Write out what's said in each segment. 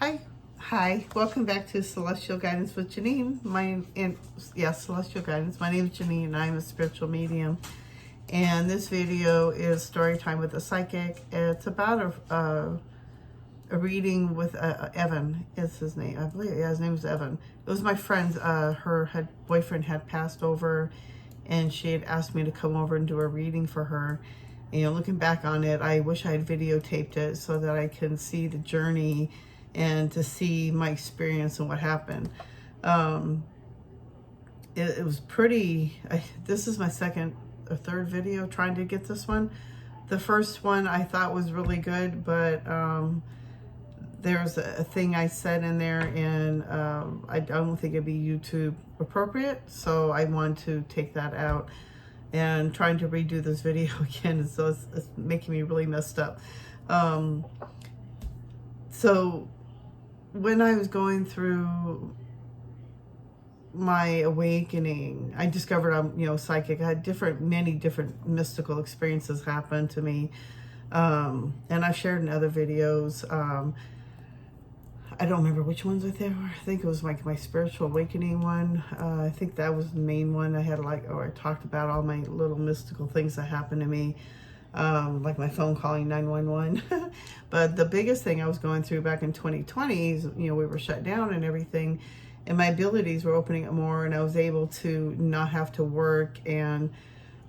Hi, welcome back to Celestial Guidance with Janine. Celestial Guidance. My name is Janine and I'm a spiritual medium. And this video is Story Time with a Psychic. It's about a reading with Evan is his name. I believe, yeah, his name is Evan. It was my friend, her boyfriend had passed over and she had asked me to come over and do a reading for her. And, looking back on it, I wish I had videotaped it so that I can see the journey and to see my experience and what happened. It was pretty, this is my second or third video trying to get this one. The first one I thought was really good, but there's a thing I said in there and I don't think it'd be YouTube appropriate, so I want to take that out. And trying to redo this video again, so it's making me really messed up. So when I was going through my awakening, I discovered I'm, psychic. I had many different mystical experiences happen to me. And I've shared in other videos. I don't remember which ones I think it was like my spiritual awakening one. I think that was the main one. I talked about all my little mystical things that happened to me. Like my phone calling 911. But the biggest thing I was going through back in 2020 is, we were shut down and everything, and my abilities were opening up more, and I was able to not have to work and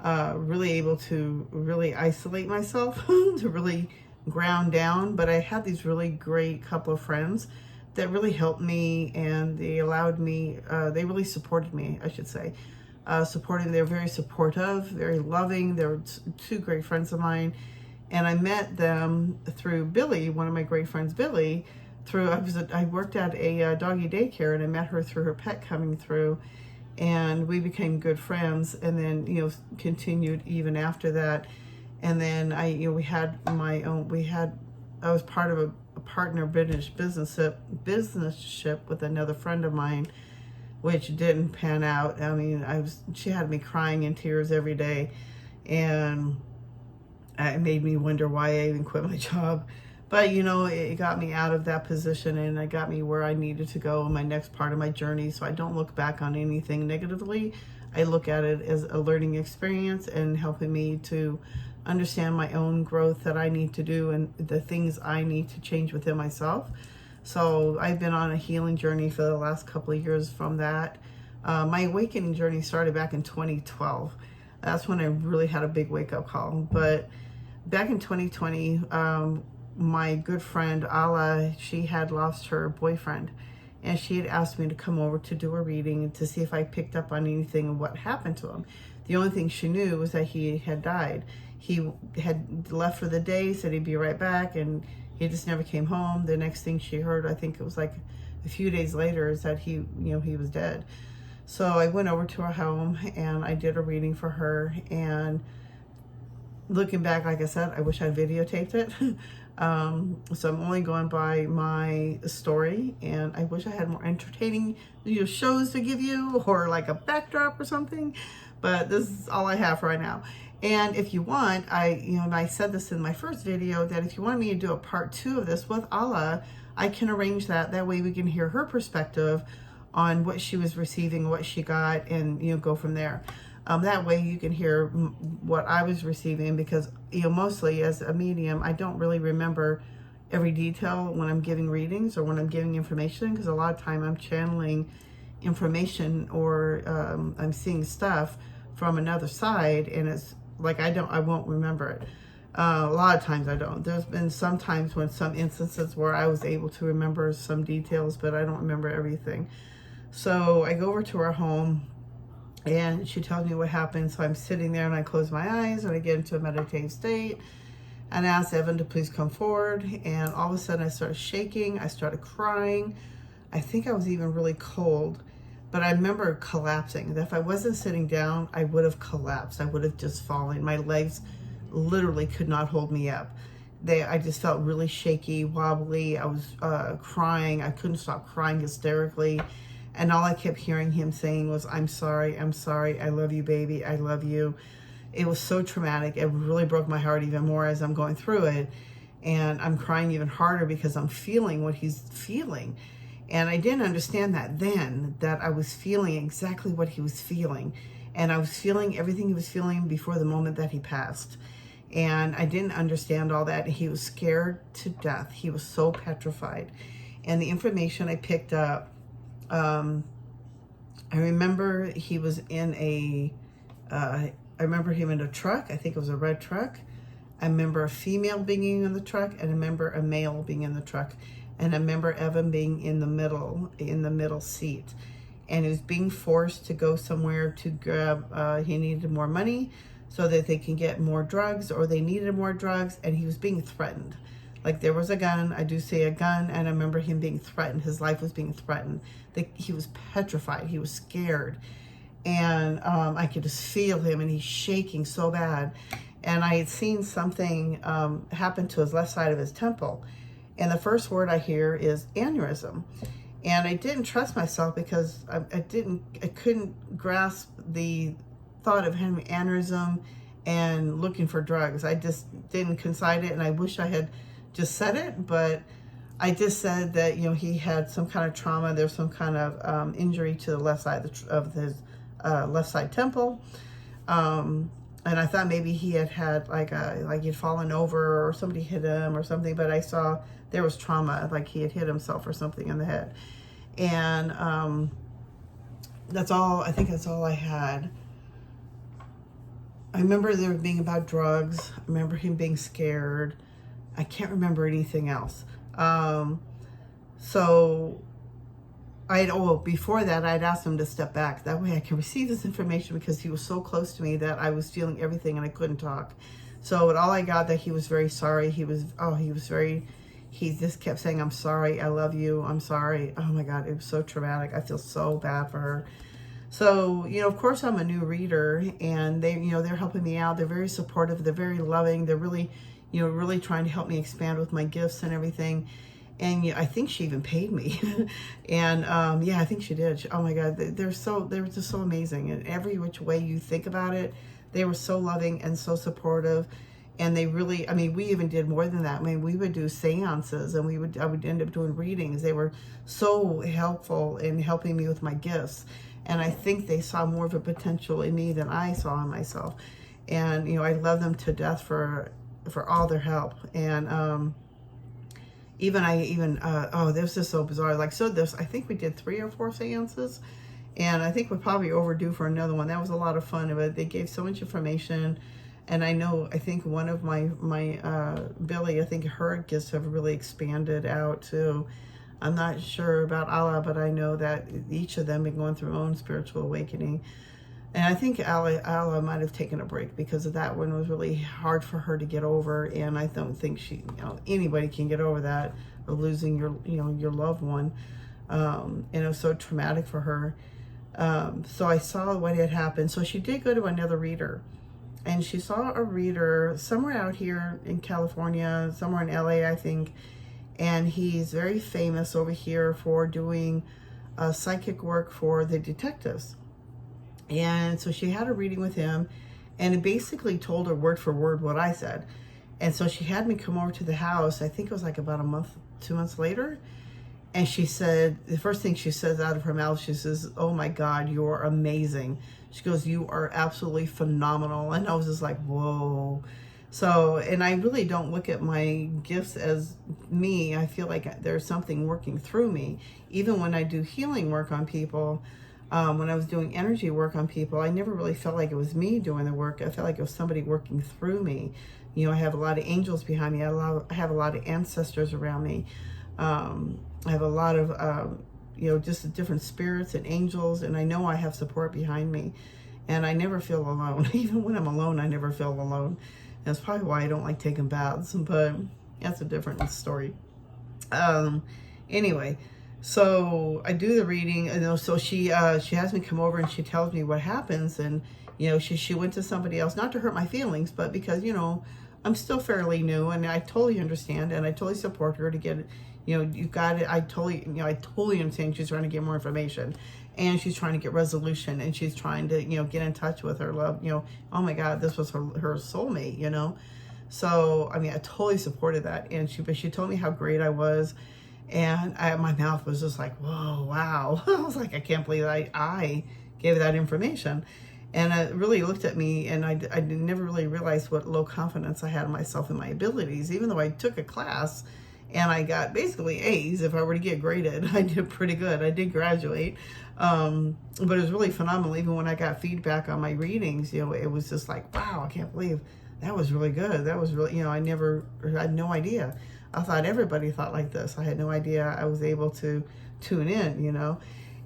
really able to really isolate myself to really ground down. But I had these really great couple of friends that really helped me, and they allowed me, they really supported me, I should say. They're very supportive, very loving. They're two great friends of mine. And I met them through Billy, one of my great friends, Billy. I worked at a doggy daycare, and I met her through her pet coming through, and we became good friends. And then, continued even after that. And then I was part of a partner businessship with another friend of mine, which didn't pan out. I mean, she had me crying in tears every day, and it made me wonder why I even quit my job. But, it got me out of that position, and it got me where I needed to go in my next part of my journey. So I don't look back on anything negatively. I look at it as a learning experience and helping me to understand my own growth that I need to do and the things I need to change within myself. So I've been on a healing journey for the last couple of years from that. My awakening journey started back in 2012. That's when I really had a big wake-up call. But back in 2020, my good friend, Ala, she had lost her boyfriend. And she had asked me to come over to do a reading to see if I picked up on anything and what happened to him. The only thing she knew was that he had died. He had left for the day, said he'd be right back, and he just never came home. The next thing she heard, I think it was like a few days later, is that he was dead. So I went over to her home and I did a reading for her. And looking back, like I said, I wish I'd videotaped it. So I'm only going by my story, and I wish I had more entertaining shows to give you, or like a backdrop or something. But this is all I have right now. And if you want, and I said this in my first video, that if you want me to do a part 2 of this with Ala, I can arrange that. That way we can hear her perspective on what she was receiving, what she got, and go from there. That way you can hear what I was receiving, because mostly as a medium, I don't really remember every detail when I'm giving readings or when I'm giving information, because a lot of time I'm channeling information, or I'm seeing stuff from another side, and it's like I won't remember it. A lot of times I don't. There's been some times when some instances where I was able to remember some details, but I don't remember everything. So I go over to her home, and she tells me what happened. So I'm sitting there and I close my eyes and I get into a meditative state and ask Evan to please come forward. And all of a sudden I started shaking. I started crying. I think I was even really cold, but I remember collapsing. If I wasn't sitting down, I would have collapsed. I would have just fallen. My legs literally could not hold me up. I just felt really shaky, wobbly. I was crying. I couldn't stop crying hysterically. And all I kept hearing him saying was, I'm sorry, I love you, baby, I love you. It was so traumatic. It really broke my heart even more as I'm going through it. And I'm crying even harder because I'm feeling what he's feeling. And I didn't understand that then, that I was feeling exactly what he was feeling. And I was feeling everything he was feeling before the moment that he passed. And I didn't understand all that. He was scared to death. He was so petrified. And the information I picked up, I remember he was in I remember him in a truck. I think it was a red truck. I remember a female being in the truck, and I remember a male being in the truck. And I remember Evan being in the middle seat. And he was being forced to go somewhere to grab, he needed more money so that they can get more drugs, or they needed more drugs, and he was being threatened. Like, there was a gun, I do say a gun, and I remember him being threatened. His life was being threatened. He was petrified, he was scared. And I could just feel him, and he's shaking so bad. And I had seen something happen to his left side of his temple. And the first word I hear is aneurysm. And I didn't trust myself because I couldn't grasp the thought of him aneurysm and looking for drugs. I just didn't concide it, and I wish I had just said it, but I just said that, you know, he had some kind of trauma. There's some kind of injury to the left side of his left side temple. And I thought maybe he had like he'd fallen over or somebody hit him or something, but I saw there was trauma, like he had hit himself or something in the head. And that's all, I think that's all I had. I remember there being about drugs. I remember him being scared. I can't remember anything else. So before that, I'd asked him to step back. That way I can receive this information, because he was so close to me that I was feeling everything and I couldn't talk. So all I got, that he was very sorry. He just kept saying, I'm sorry, I love you, I'm sorry. Oh my God, it was so traumatic. I feel so bad for her. So, you know, of course I'm a new reader, and they, you know, they're helping me out. They're very supportive. They're very loving. They're really, you know, really trying to help me expand with my gifts and everything. And I think she even paid me. And yeah, I think she did. Oh my God, they were just so amazing. And every which way you think about it, they were so loving and so supportive. And they really, I mean, we even did more than that. I mean, we would do seances, and I would end up doing readings. They were so helpful in helping me with my gifts. And I think they saw more of a potential in me than I saw in myself. And, you know, I love them to death for all their help. And this is so bizarre. Like, so I think we did 3 or 4 seances. And I think we're probably overdue for another one. That was a lot of fun. But they gave so much information. And I think one of my Billy, I think her gifts have really expanded out too. I'm not sure about Allah, but I know that each of them have been going through their own spiritual awakening. And I think Allah might have taken a break, because of that one was really hard for her to get over. And I don't think anybody can get over that, of losing your loved one. And it was so traumatic for her. So I saw what had happened. So she did go to another reader. And she saw a reader somewhere out here in California, somewhere in LA, I think. And he's very famous over here for doing psychic work for the detectives. And so she had a reading with him, and it basically told her word for word what I said. And so she had me come over to the house. I think it was like about 2 months later. And she said, the first thing she says out of her mouth, she says, "Oh my God, you're amazing." She goes, "You are absolutely phenomenal." And I was just like, whoa. So, and I really don't look at my gifts as me. I feel like there's something working through me. Even when I do healing work on people, when I was doing energy work on people, I never really felt like it was me doing the work. I felt like it was somebody working through me. You know, I have a lot of angels behind me. I have a lot of ancestors around me. I have a lot of, just different spirits and angels, and I know I have support behind me, and I never feel alone. Even when I'm alone, I never feel alone. That's probably why I don't like taking baths, but that's a different story. Anyway, so I do the reading, and so she has me come over, and she tells me what happens, and she went to somebody else, not to hurt my feelings, but because I'm still fairly new, and I totally understand, and I totally support her to get. You got it. I totally understand she's trying to get more information, and she's trying to get resolution, and she's trying to, get in touch with her love. Oh my God, this was her soulmate, So, I mean, I totally supported that. And but she told me how great I was. And my mouth was just like, whoa, wow. I was like, I can't believe I gave that information. And it really looked at me, and I never really realized what low confidence I had in myself and my abilities, even though I took a class and I got basically A's. If I were to get graded, I did pretty good. I did graduate. But it was really phenomenal. Even when I got feedback on my readings, you know, it was just like, wow, I can't believe that was really good. That was really, you know, I had no idea. I thought everybody thought like this. I had no idea I was able to tune in, you know.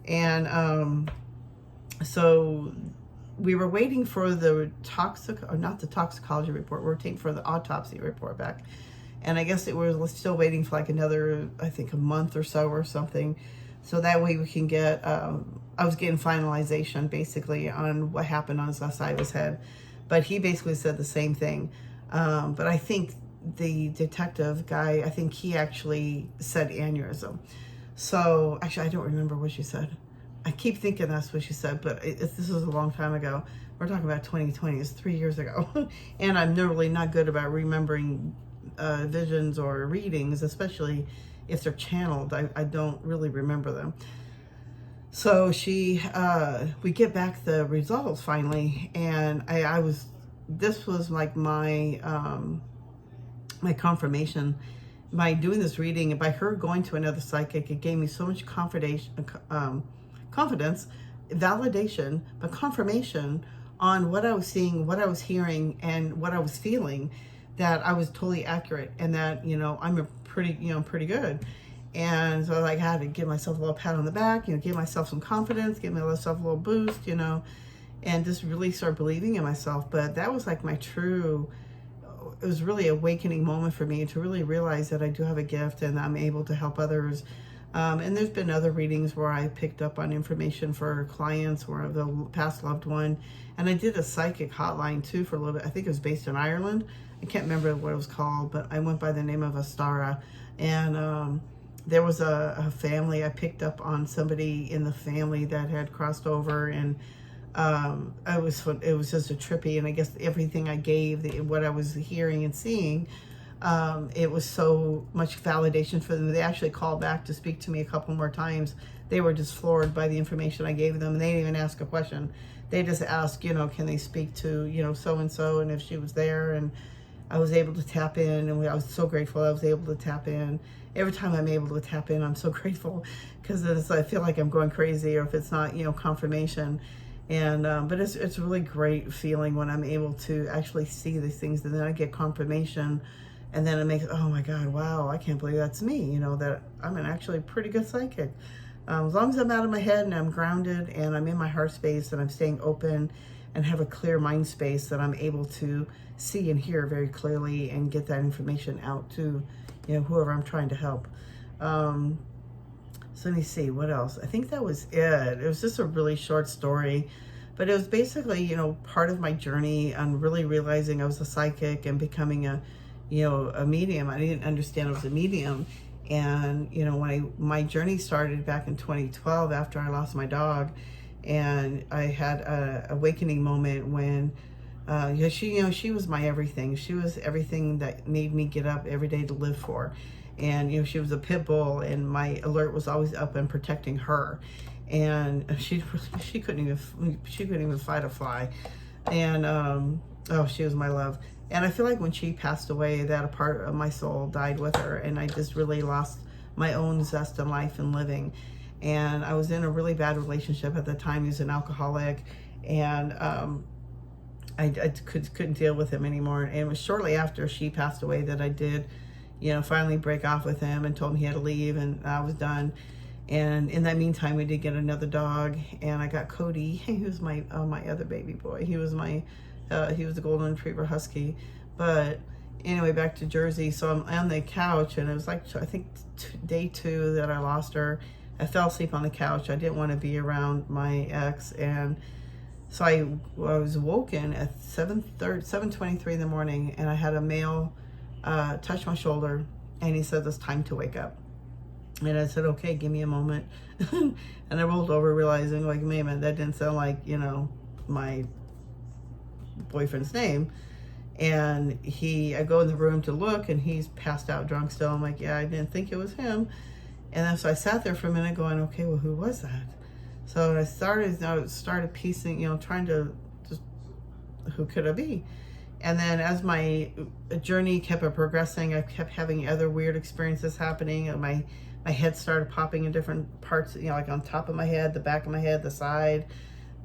And so we were waiting for the not the toxicology report. We were waiting for the autopsy report back. And I guess it was still waiting for like another, I think, a month or so or something. So that way we can get, I was getting finalization basically on what happened on the side of his head. But he basically said the same thing. But I think the detective guy, I think he actually said aneurysm. So actually, I don't remember what she said. I keep thinking that's what she said, but this was a long time ago. We're talking about 2020. It's 3 years ago. And I'm really not good about remembering visions or readings, especially if they're channeled. I don't really remember them. So we get back the results finally, and this was like my confirmation. By doing this reading and by her going to another psychic, it gave me so much confidence, validation, but confirmation on what I was seeing, what I was hearing, and what I was feeling, that I was totally accurate, and that, you know, I'm pretty good. And so like I had to give myself a little pat on the back, you know, give myself some confidence, give myself a little boost, you know, and just really start believing in myself. But that was like it was really an awakening moment for me to really realize that I do have a gift and I'm able to help others. And there's been other readings where I picked up on information for clients or the past loved one. And I did a psychic hotline too for a little bit. I think it was based in Ireland. I can't remember what it was called, but I went by the name of Astara. And there was a family. I picked up on somebody in the family that had crossed over, and it was just a trippy. And I guess everything I gave, what I was hearing and seeing, it was so much validation for them. They actually called back to speak to me a couple more times. They were just floored by the information I gave them, and they didn't even ask a question. They just asked, you know, can they speak to, you know, so-and-so, and if she was there. And I was able to tap in, and I was so grateful I was able to tap in. Every time I'm able to tap in, I'm so grateful, because I feel like I'm going crazy, or if it's not, you know, confirmation. And but it's a really great feeling when I'm able to actually see these things, and then I get confirmation, and then it makes, oh my God, wow, I can't believe that's me, you know, that I'm an actually pretty good psychic. As long as I'm out of my head and I'm grounded and I'm in my heart space and I'm staying open and have a clear mind space, that I'm able to see and hear very clearly and get that information out to, you know, whoever I'm trying to help. So let me see, what else? I think that was it. It was just a really short story, but it was basically, you know, part of my journey on really realizing I was a psychic and becoming a medium. I didn't understand I was a medium. And, you know, when my journey started back in 2012 after I lost my dog, and I had a awakening moment when she was my everything. She was everything that made me get up every day to live for. And, you know, she was a pit bull, and my alert was always up and protecting her. And she couldn't even fight a fly. And she was my love. And I feel like when she passed away, that a part of my soul died with her, and I just really lost my own zest in life and living. And I was in a really bad relationship at the time. He was an alcoholic, and I couldn't deal with him anymore. And it was shortly after she passed away that I did, you know, finally break off with him and told him he had to leave, and I was done. And in that meantime, we did get another dog, and I got Cody. He was my other baby boy. He was the golden retriever husky. But anyway, back to Jersey. So I'm on the couch, and it was like, I think day 2 that I lost her. I fell asleep on the couch. I didn't want to be around my ex, and so I was woken at 7:23 in the morning, and I had a male touch my shoulder, and he said, "It's time to wake up." And I said, "Okay, give me a moment." And I rolled over, realizing, like, man, that didn't sound like, you know, my boyfriend's name. And I go in the room to look, and he's passed out drunk still. I'm like, yeah, I didn't think it was him. And then so I sat there for a minute going, okay, well, who was that? So I started piecing, trying to just, who could it be? And then as my journey kept progressing, I kept having other weird experiences happening. And my head started popping in different parts, like on top of my head, the back of my head, the side.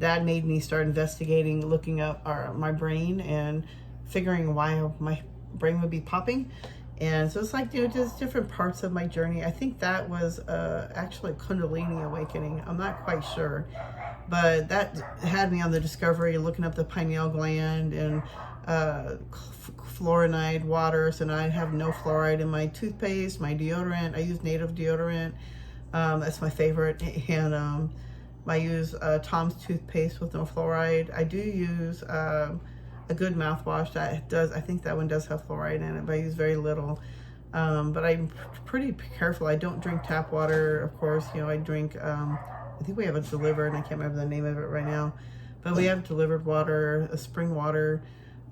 That made me start investigating, looking up my brain and figuring why my brain would be popping. And so it's like, just different parts of my journey. I think that was actually Kundalini awakening. I'm not quite sure, but that had me on the discovery, looking up the pineal gland and fluoride waters. And I have no fluoride in my toothpaste, my deodorant. I use native deodorant. That's my favorite. And I use Tom's toothpaste with no fluoride. I do use a good mouthwash that does, I think that one does have fluoride in it, but I use very little. But I'm pretty careful. I don't drink tap water, of course. I drink, I think we have it delivered, and I can't remember the name of it right now, but we have delivered water, spring water.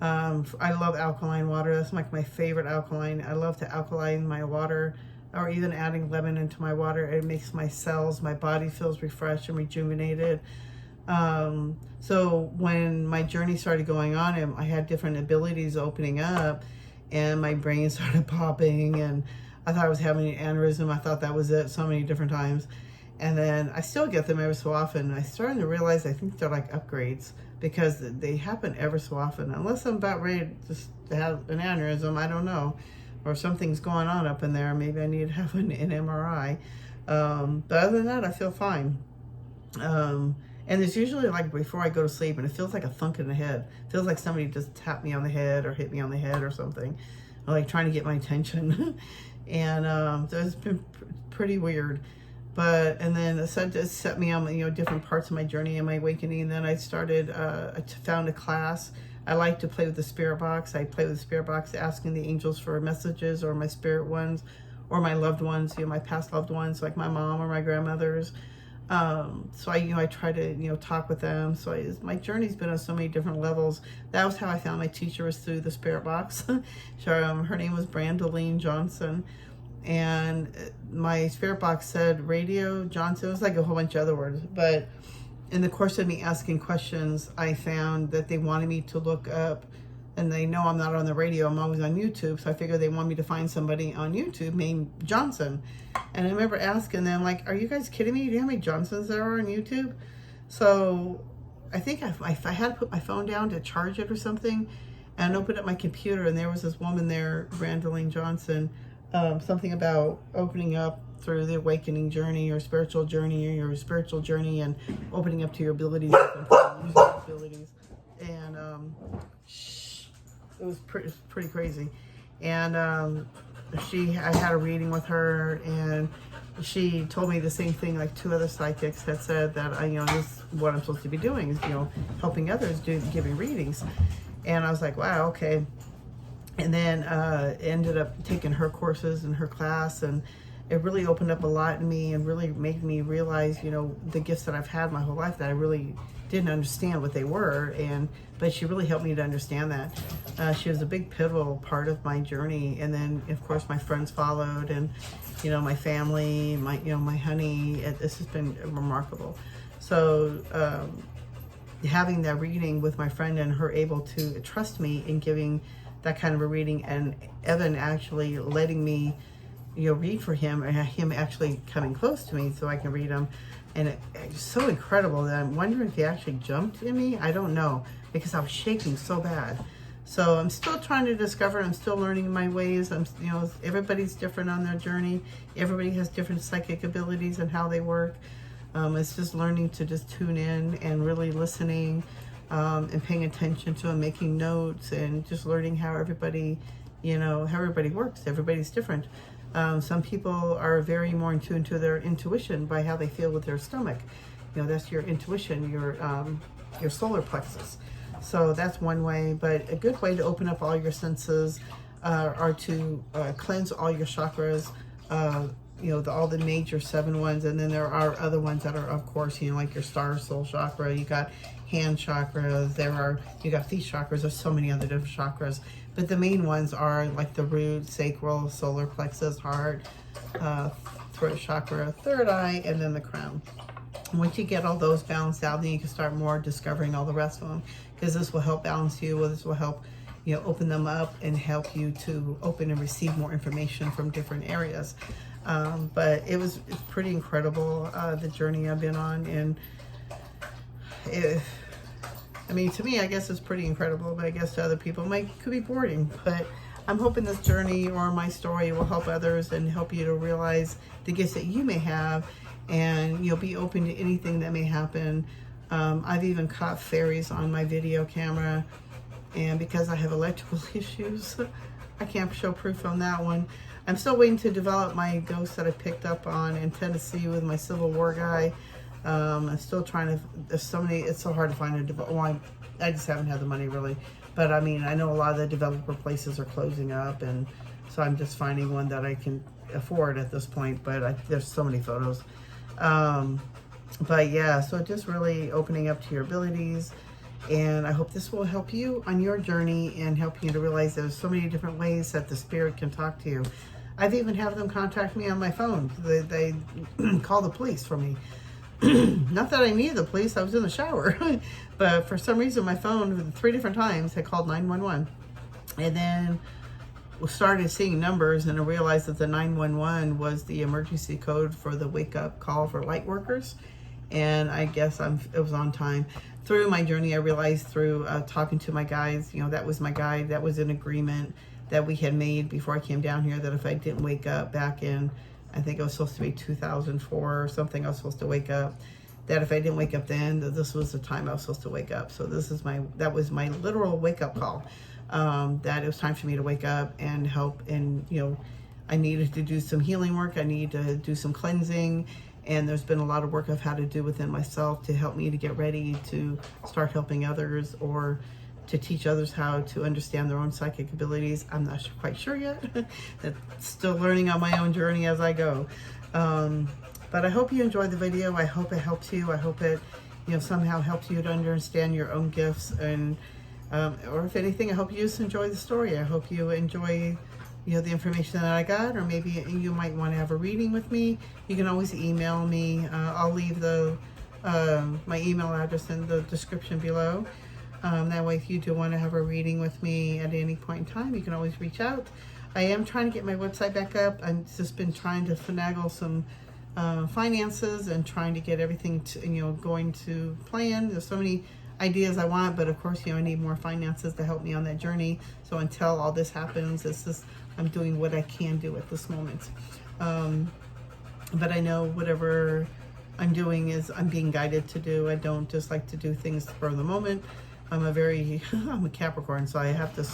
I love alkaline water. That's like my favorite alkaline. I love to alkaline my water, or even adding lemon into my water. It makes my cells, my body feels refreshed and rejuvenated. So when my journey started going on, I had different abilities opening up, and my brain started popping, and I thought I was having an aneurysm. I thought that was it so many different times. And then I still get them every so often. I started to realize I think they're like upgrades, because they happen ever so often. Unless I'm about ready to have an aneurysm, I don't know. Or something's going on up in there. Maybe I need to have an MRI. But other than that, I feel fine. And it's usually like before I go to sleep, and it feels like a thunk in the head. It feels like somebody just tapped me on the head or hit me on the head or something, or like trying to get my attention. And so it's been pretty weird. And then it set me on, different parts of my journey and my awakening. And then I started, I found a class. I like to play with the spirit box. I play with the spirit box, asking the angels for messages, or my spirit ones, or my loved ones, my past loved ones, like my mom or my grandmothers. So I try to, talk with them. So my journey's been on so many different levels. That was how I found my teacher, was through the spirit box. Her name was Brandeline Johnson. And my spirit box said Radio Johnson. It was like a whole bunch of other words. But in the course of me asking questions, I found that they wanted me to look up, and they know I'm not on the radio, I'm always on YouTube, so I figured they want me to find somebody on YouTube named Johnson. And I remember asking them, like, are you guys kidding me? Do you know how many Johnsons there are on YouTube? So I think if I had to put my phone down to charge it or something, and opened up my computer, and there was this woman there, Brandeline Johnson, something about opening up through the awakening journey, or spiritual journey, or your spiritual journey, and opening up to your abilities, using your abilities. And it was pretty crazy. And I had a reading with her, and she told me the same thing like two other psychics had said, that this is what I'm supposed to be doing, is helping others, giving readings. And I was like, wow, okay. And then ended up taking her courses in her class, and it really opened up a lot in me, and really made me realize, the gifts that I've had my whole life, that I really didn't understand what they were. But she really helped me to understand that. She was a big pivotal part of my journey. And then of course my friends followed, and my family, my honey. This has been remarkable. So having that reading with my friend, and her able to trust me in giving that kind of a reading, and Evan actually letting me read for him, and him actually coming close to me so I can read him. And it's so incredible that I'm wondering if he actually jumped in me. I don't know, because I was shaking so bad. So I'm still trying to discover. I'm still learning my ways. Everybody's different on their journey. Everybody has different psychic abilities and how they work. It's just learning to just tune in and really listening, and paying attention to and making notes, and just learning how everybody, how everybody works. Everybody's different. Some people are very more in tune to their intuition by how they feel with their stomach. That's your intuition, your solar plexus. So that's one way. But a good way to open up all your senses are to cleanse all your chakras, all the major 7 ones, and then there are other ones that are, of course, like your star soul chakra. You got hand chakras. You got feet chakras. There's so many other different chakras, but the main ones are like the root, sacral, solar plexus, heart, throat chakra, third eye, and then the crown. And once you get all those balanced out, then you can start more discovering all the rest of them, because this will help balance you. Well, this will help open them up and help you to open and receive more information from different areas. But it's pretty incredible, the journey I've been on. And to me, I guess it's pretty incredible, but I guess to other people could be boring. But I'm hoping this journey or my story will help others and help you to realize the gifts that you may have, and you'll be open to anything that may happen. I've even caught fairies on my video camera, and because I have electrical issues, I can't show proof on that one. I'm still waiting to develop my ghost that I picked up on in Tennessee with my Civil War guy. I'm still trying to, it's so hard to find I just haven't had the money really. But I know a lot of the developer places are closing up, and so I'm just finding one that I can afford at this point, but there's so many photos. But yeah, so just really opening up to your abilities, and I hope this will help you on your journey and help you to realize there's so many different ways that the spirit can talk to you. I've even had them contact me on my phone. They call the police for me. Not that I needed the police, I was in the shower. But for some reason, my phone 3 different times had called 911. And then we started seeing numbers, and I realized that the 911 was the emergency code for the wake-up call for light workers. And I guess it was on time. Through my journey, I realized through talking to my guides, that was my guide, that was an agreement that we had made before I came down here, that if I didn't wake up back in, I think it was supposed to be 2004 or something, I was supposed to wake up, that if I didn't wake up then, that this was the time I was supposed to wake up. So that was my literal wake-up call, that it was time for me to wake up and help. And I needed to do some healing work, I needed to do some cleansing, and there's been a lot of work I've had to do within myself to help me to get ready to start helping others, or to teach others how to understand their own psychic abilities. I'm not quite sure yet. Still learning on my own journey as I go. But I hope you enjoyed the video. I hope it helps you. I hope it somehow helps you to understand your own gifts. And or if anything, I hope you just enjoy the story. I hope you enjoy the information that I got, or maybe you might want to have a reading with me. You can always email me. I'll leave my email address in the description below. That way, if you do want to have a reading with me at any point in time, you can always reach out. I am trying to get my website back up. I've just been trying to finagle some finances and trying to get everything going to plan. There's so many ideas I want, but of course, I need more finances to help me on that journey. So until all this happens, I'm doing what I can do at this moment. But I know whatever I'm doing I'm being guided to do. I don't just like to do things for the moment. I'm a Capricorn, so I have to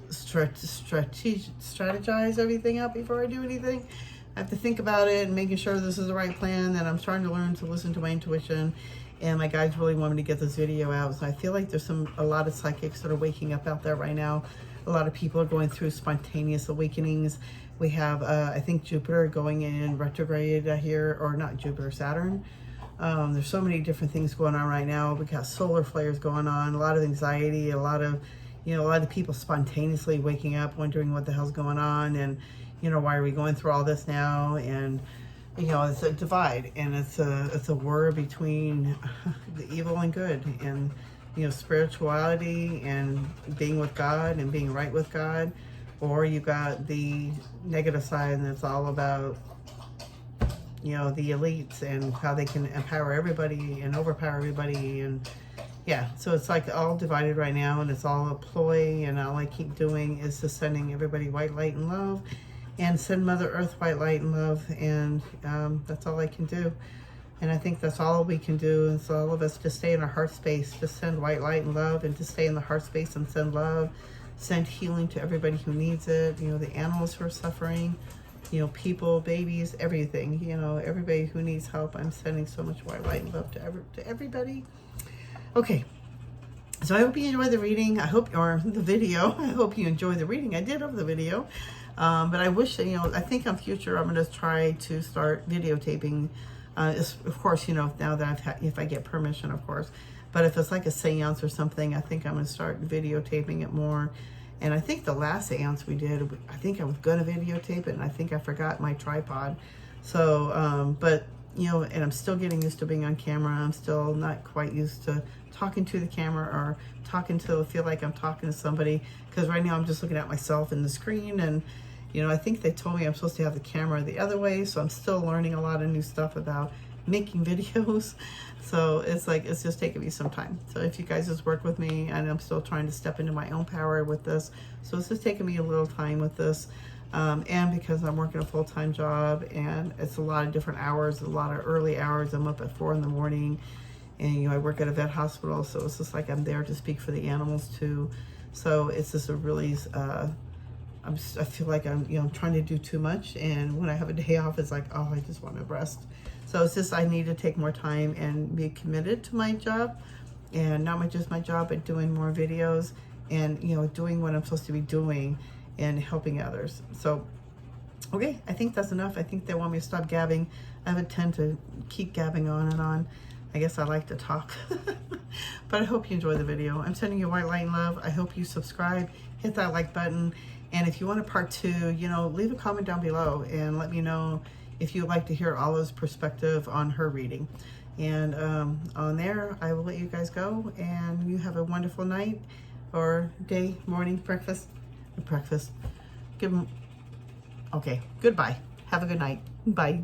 strategize everything out before I do anything. I have to think about it and making sure this is the right plan, and I'm starting to learn to listen to my intuition. And my guides really want me to get this video out. So I feel like there's a lot of psychics that are waking up out there right now. A lot of people are going through spontaneous awakenings. We have, I think, Jupiter going in retrograde here, or not Jupiter, Saturn. There's so many different things going on right now. We got solar flares going on, a lot of anxiety, a lot of people spontaneously waking up, wondering what the hell's going on, and why are we going through all this now? And it's a divide, and it's a war between the evil and good, and spirituality and being with God and being right with God, or you got the negative side, and it's all about the elites and how they can empower everybody and overpower everybody. And yeah, so it's like all divided right now, and it's all a ploy, and all I keep doing is just sending everybody white light and love, and send Mother Earth white light and love, and that's all I can do. And I think that's all we can do, is all of us to stay in our heart space, to send white light and love, and to stay in the heart space and send love, send healing to everybody who needs it, the animals who are suffering, people, babies, everything, everybody who needs help. I'm sending so much white light and love to everybody. Okay, so I hope you enjoyed the reading. Or the video. I hope you enjoyed the reading. I did love the video. But I wish, you know, I think in future I'm going to try to start videotaping. Of course, you know, now that I've had, if I get permission, of course. But if it's like a seance or something, I think I'm going to start videotaping it more. And I think the last seance we did, I think I was going to videotape it, and I think I forgot my tripod. So, but, you know, and I'm still getting used to being on camera. I'm still not quite used to talking to the camera or talking to, feel like I'm talking to somebody. Because right now I'm just looking at myself in the screen. And, you know, I think they told me I'm supposed to have the camera the other way. So I'm still learning a lot of new stuff about making videos. So it's like, it's just taking me some time. So if you guys just work with me, and I'm still trying to step into my own power with this. So it's just taking me a little time with this. And because I'm working a full-time job, and it's a lot of different hours, a lot of early hours. I'm up at 4 in the morning, and, you know, I work at a vet hospital. So it's just like I'm there to speak for the animals too. So it's just a really, I feel like I'm, you know, trying to do too much. And when I have a day off, it's like, oh, I just want to rest. So it's just, I need to take more time and be committed to my job, and not just my job, but doing more videos and, you know, doing what I'm supposed to be doing and helping others. So, okay, I think that's enough. I think they want me to stop gabbing. I have a tend to keep gabbing on and on. I guess I like to talk. But I hope you enjoy the video. I'm sending you white light and love. I hope you subscribe, hit that like button. And if you want a part 2, you know, leave a comment down below and let me know if you'd like to hear Allah's perspective on her reading. And on there, I will let you guys go, and you have a wonderful night or day, morning, breakfast. Okay, goodbye. Have a good night. Bye.